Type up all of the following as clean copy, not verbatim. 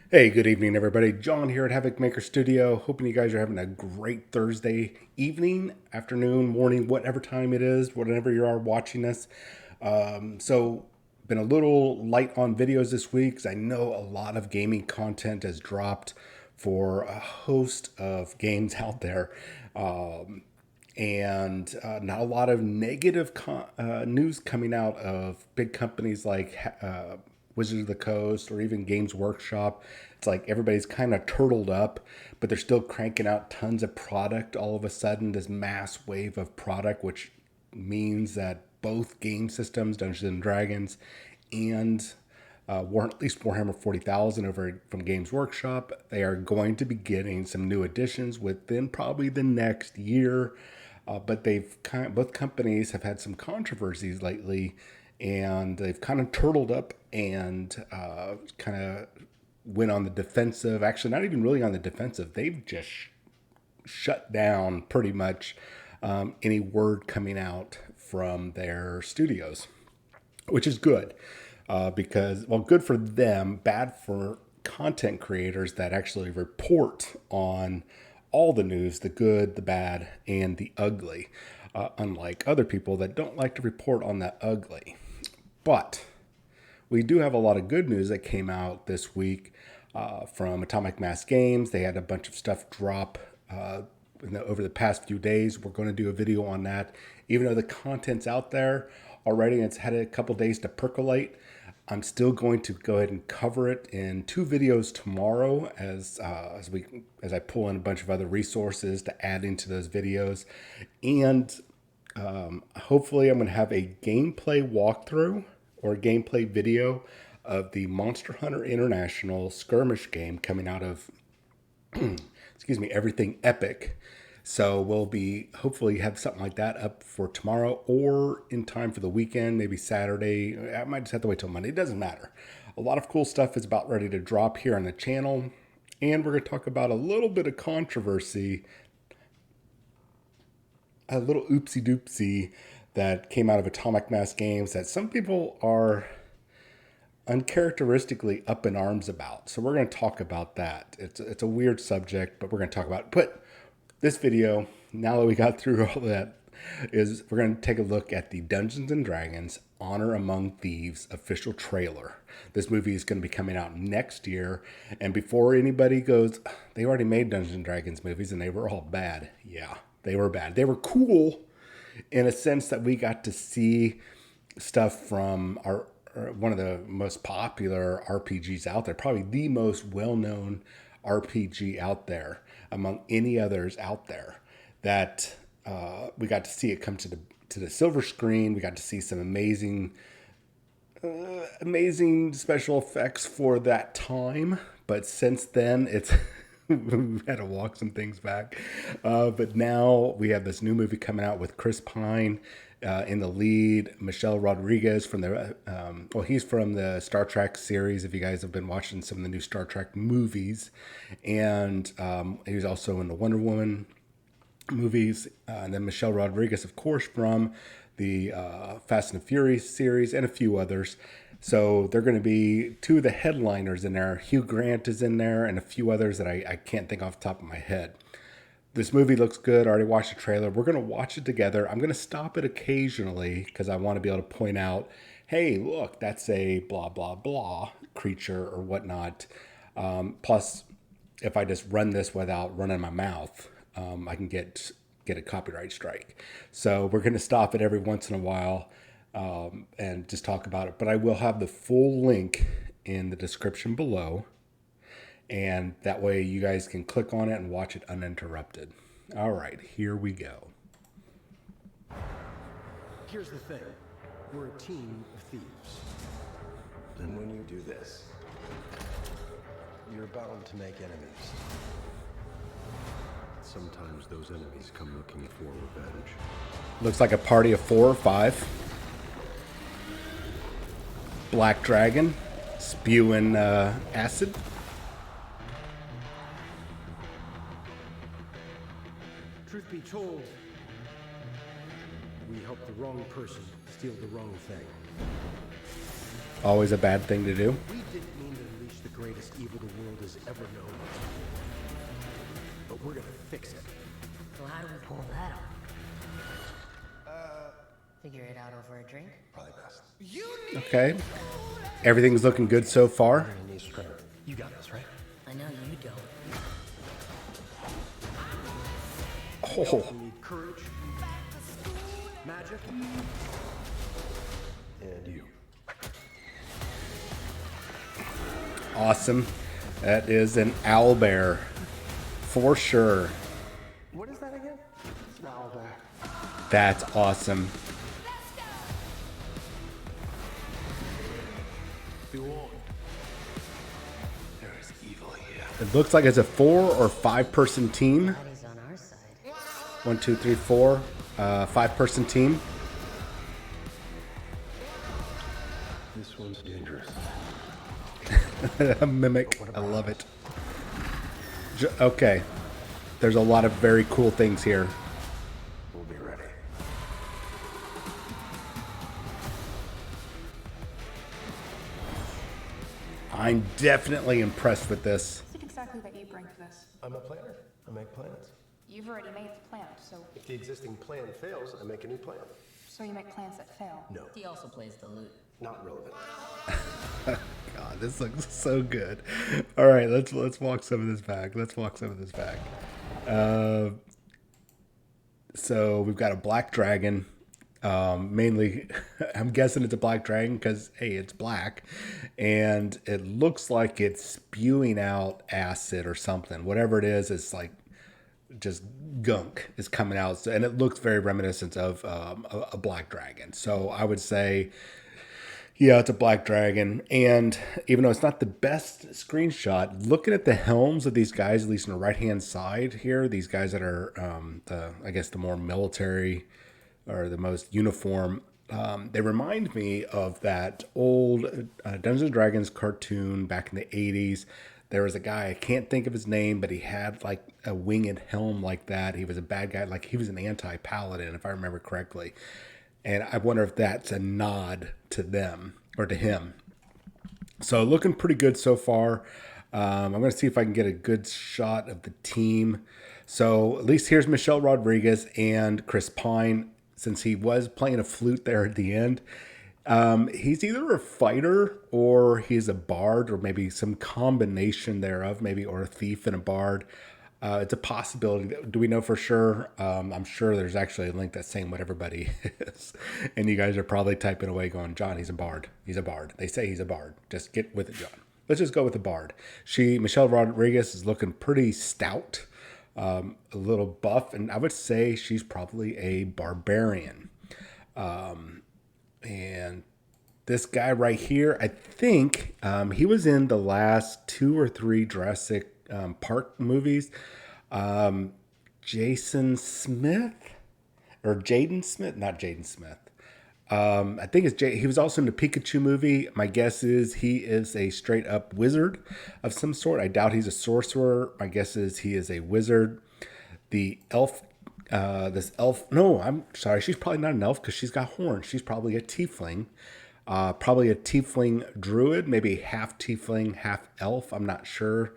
Hey, good evening, everybody. John here at Havoc Maker Studio. Hoping you guys are having a great Thursday evening, afternoon, morning, whatever time it is, whatever you are watching this. Been a little light on videos this week because I know a lot of gaming content has dropped for a host of games out there. And Not a lot of negative news coming out of big companies like Wizards of the Coast or even Games Workshop. It's like everybody's kind of turtled up, but they're still cranking out tons of product all of a sudden, this mass wave of product, which means that both game systems, Dungeons and Dragons and at least Warhammer 40,000 over from Games Workshop, they are going to be getting some new additions within probably the next year. But both companies have had some controversies lately, and they've kind of turtled up and kind of went on the defensive. Actually, not even really on the defensive. They've just shut down pretty much any word coming out from their studios, which is good because, well, good for them, bad for content creators that actually report on all the news, the good, the bad, and the ugly, unlike other people that don't like to report on that ugly. But we do have a lot of good news that came out this week from Atomic Mass Games. They had a bunch of stuff drop over the past few days. We're going to do a video on that. Even though the content's out there already and it's had a couple days to percolate, I'm still going to go ahead and cover it in two videos tomorrow as I pull in a bunch of other resources to add into those videos. And hopefully I'm going to have a gameplay walkthrough or a gameplay video of the Monster Hunter International skirmish game coming out of excuse me, Everything Epic. So we'll be hopefully have something like that up for tomorrow or in time for the weekend, maybe Saturday. I might just have to wait till Monday. It doesn't matter. A lot of cool stuff is about ready to drop here on the channel. And we're going to talk about a little bit of controversy, a little oopsie doopsie that came out of Atomic Mass Games that some people are uncharacteristically up in arms about. So we're going to talk about that. It's a weird subject, but we're going to talk about it. But this video, now that we got through all that, is we're going to take a look at the Dungeons and Dragons Honor Among Thieves official trailer. This movie is going to be coming out next year. And before anybody goes, they already made Dungeons and Dragons movies and they were all bad. Yeah, they were bad. They were cool in a sense that we got to see stuff from our one of the most popular RPGs out there, probably the most well-known RPG out there among any others out there. That we got to see it come to the silver screen. We got to see some amazing special effects for that time. But since then, it's we've had to walk some things back. But now we have this new movie coming out with Chris Pine in the lead, Michelle Rodriguez from he's from the Star Trek series. If you guys have been watching some of the new Star Trek movies, and he was also in the Wonder Woman movies, and then Michelle Rodriguez, of course, from the Fast and the Furious series and a few others. So they're going to be two of the headliners in there. Hugh Grant is in there and a few others that I can't think off the top of my head. This movie looks good. I already watched the trailer. We're going to watch it together. I'm going to stop it occasionally because I want to be able to point out, hey, look, that's a blah, blah, blah creature or whatnot. Plus, if I just run this without running my mouth, I can get a copyright strike. So we're going to stop it every once in a while and just talk about it. But I will have the full link in the description below. And that way you guys can click on it and watch it uninterrupted. All right, here we go. Here's the thing. We're a team of thieves. And when you do this, you're bound to make enemies. Sometimes those enemies come looking for revenge. Looks like a party of 4 or 5. Black dragon spewing acid. Truth be told, we helped the wrong person steal the wrong thing. Always a bad thing to do. We didn't mean to unleash the greatest evil the world has ever known. But we're gonna fix it. So how do we pull that off? Figure it out over a drink? Probably best. Okay. Everything's looking good so far. We're gonna need strength. You got this, right? I know you don't. Oh, We need courage, magic, and you. awesome. That is an owlbear for sure. What is that again? It's an owlbear. That's awesome. Be warned. There is evil here. It looks like it's a 4 or 5 person team. Daddy's on our side. 1, 2, 3, 4. 5-person team. This one's dangerous. A mimic. I love it. Okay. There's a lot of very cool things here. We'll be ready. I'm definitely impressed with this. What is it exactly that you bring to this? I'm a planner. I make plans. You've already made the plan, so If the existing plan fails, I make a new plan. you make plans that fail. No, He also plays the lute. not relevant. God, this looks so good. All right, let's walk some of this back. So we've got a black dragon. Mainly, I'm guessing it's a black dragon because, hey, it's black. And it looks like it's spewing out acid or something. Whatever it is, it's like just gunk is coming out. So, and it looks very reminiscent of a black dragon. So I would say, yeah, it's a black dragon. And even though it's not the best screenshot, looking at the helms of these guys, at least on the right-hand side here, these guys that are, I guess, the more military or the most uniform, they remind me of that old Dungeons and Dragons cartoon back in the 80s. There was a guy, I can't think of his name, but he had like a winged helm like that. He was a bad guy, like he was an anti-paladin, if I remember correctly. And I wonder if that's a nod to them or to him. So looking pretty good so far. I'm going to see if I can get a good shot of the team. So at least here's Michelle Rodriguez and Chris Pine, since he was playing a flute there at the end. He's either a fighter or he's a bard, or maybe some combination thereof, maybe, or a thief and a bard. It's a possibility. Do we know for sure? I'm sure there's actually a link that's saying what everybody is. And you guys are probably typing away going, John, he's a bard. He's a bard. They say he's a bard. Just get with it, John. Let's just go with the bard. Michelle Rodriguez is looking pretty stout, a little buff, and I would say she's probably a barbarian. And this guy right here, I think he was in the last 2 or 3 Jurassic Park movies. Jason Smith or Jaden Smith, not Jaden Smith. I think it's he was also in the Pikachu movie. My guess is he is a straight up wizard of some sort. I doubt he's a sorcerer. My guess is he is a wizard. The elf, this elf, no, I'm sorry. She's probably not an elf because she's got horns. She's probably a tiefling. Probably a tiefling druid, maybe half tiefling, half elf. I'm not sure.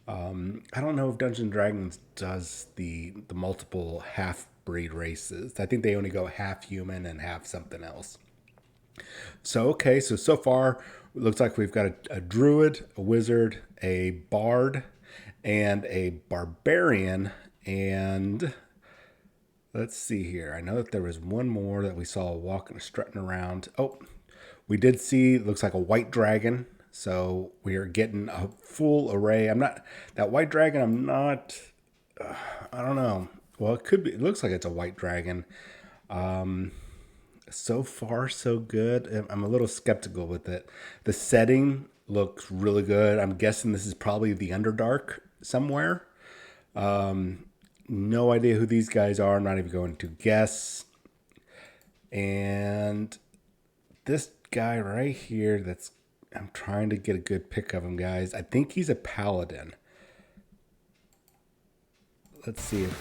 I don't know if Dungeons and Dragons does the multiple half breed races. I think they only go half human and half something else. So, okay, so far it looks like we've got a druid, a wizard, a bard, and a barbarian. And let's see here. I know that there was one more that we saw walking, strutting around. Oh, we did see, it looks like a white dragon. So we are getting a full array. That white dragon, I don't know. Well, it could be, it looks like it's a white dragon. So far, so good. I'm a little skeptical with it. The setting looks really good. I'm guessing this is probably the Underdark somewhere. No idea who these guys are. I'm not even going to guess. And this guy right here, I'm trying to get a good pick of him, guys. I think he's a paladin. Let's see I'm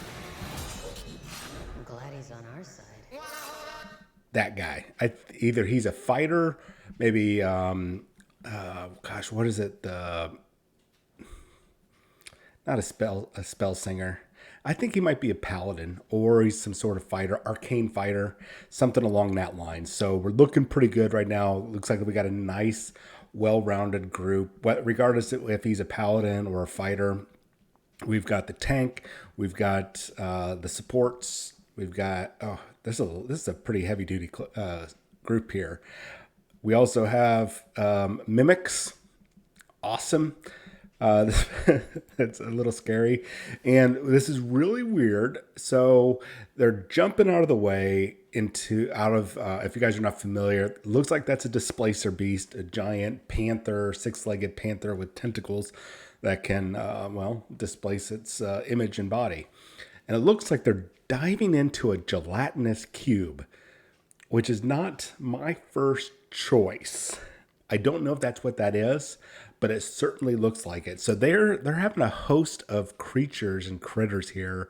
glad he's on our side. that guy. Either he's a fighter, maybe. What is it? not a spell singer. I think he might be a paladin or he's some sort of fighter, arcane fighter, something along that line. So we're looking pretty good right now. Looks like we got a nice, well-rounded group. Regardless if he's a paladin or a fighter, we've got the tank, we've got the supports, we've got this is a pretty heavy duty group here. We also have mimics. Awesome. Uh, it's a little scary. And this is really weird. So they're jumping out of the way if you guys are not familiar, it looks like that's a displacer beast, a giant panther, six-legged panther with tentacles that can, displace its image and body. And it looks like they're diving into a gelatinous cube, which is not my first choice. I don't know if that's what that is, but it certainly looks like it. So they're having a host of creatures and critters here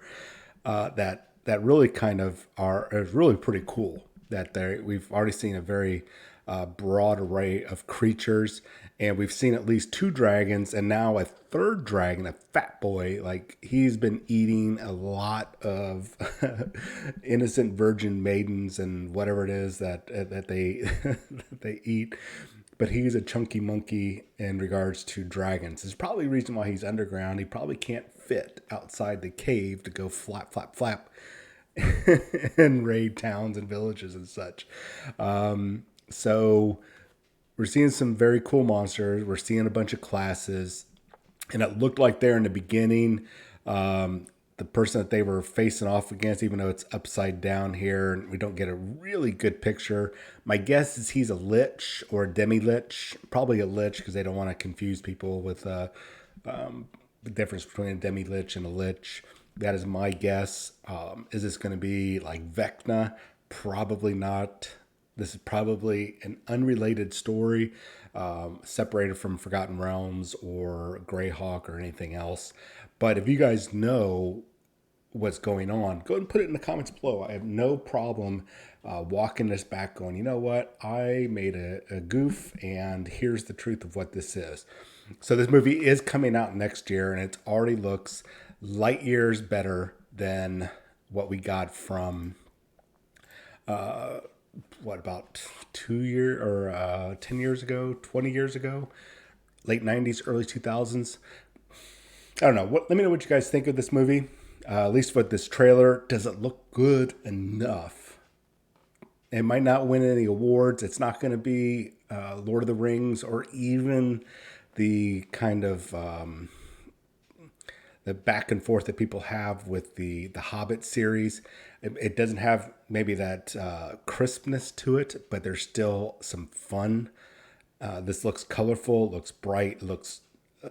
that really kind of is really pretty cool. We've already seen a very broad array of creatures, and we've seen at least 2 dragons, and now a 3rd dragon, a fat boy. Like he's been eating a lot of innocent virgin maidens and whatever it is that they that they eat. But he's a chunky monkey in regards to dragons. There's probably a reason why he's underground. He probably can't fit outside the cave to go flap, flap, flap and raid towns and villages and such. So we're seeing some very cool monsters. We're seeing a bunch of classes. And it looked like there in the beginning, the person that they were facing off against, even though it's upside down here and we don't get a really good picture. My guess is he's a lich or a demi-lich, probably a lich because they don't want to confuse people with the difference between a demi-lich and a lich. That is my guess. Is this going to be like Vecna? Probably not. This is probably an unrelated story, separated from Forgotten Realms or Greyhawk or anything else. But if you guys know what's going on, go ahead and put it in the comments below. I have no problem walking this back going, you know what? I made a goof, and here's the truth of what this is. So this movie is coming out next year, and it already looks light years better than what we got from about 2 years or 10 years ago, 20 years ago, late 90s, early 2000s. I don't know. Let me know what you guys think of this movie. At least with this trailer, does it look good enough? It might not win any awards. It's not going to be Lord of the Rings or even the kind of the back and forth that people have with the Hobbit series. It doesn't have maybe that crispness to it, but there's still some fun. This looks colorful, looks bright, looks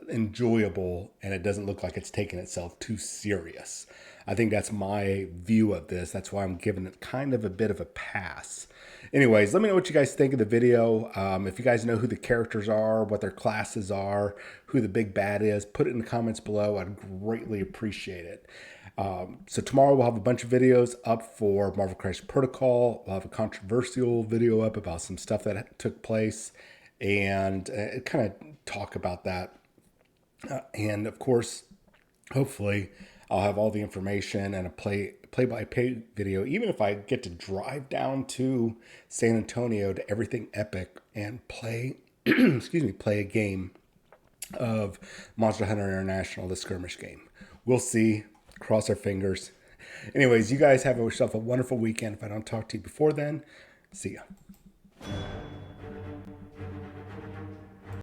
enjoyable, and it doesn't look like it's taking itself too serious. I think that's my view of this. That's why I'm giving it kind of a bit of a pass. Anyways, let me know what you guys think of the video. If you guys know who the characters are, what their classes are, who the big bad is, put it in the comments below. I'd greatly appreciate it. So tomorrow we'll have a bunch of videos up for Marvel Crisis Protocol. We'll have a controversial video up about some stuff that took place and kind of talk about that. And of course, hopefully I'll have all the information and a play-by-play video, even if I get to drive down to San Antonio to Everything Epic and play, play a game of Monster Hunter International, the skirmish game. We'll see. Cross our fingers. Anyways, you guys have yourself a wonderful weekend. If I don't talk to you before then, see ya.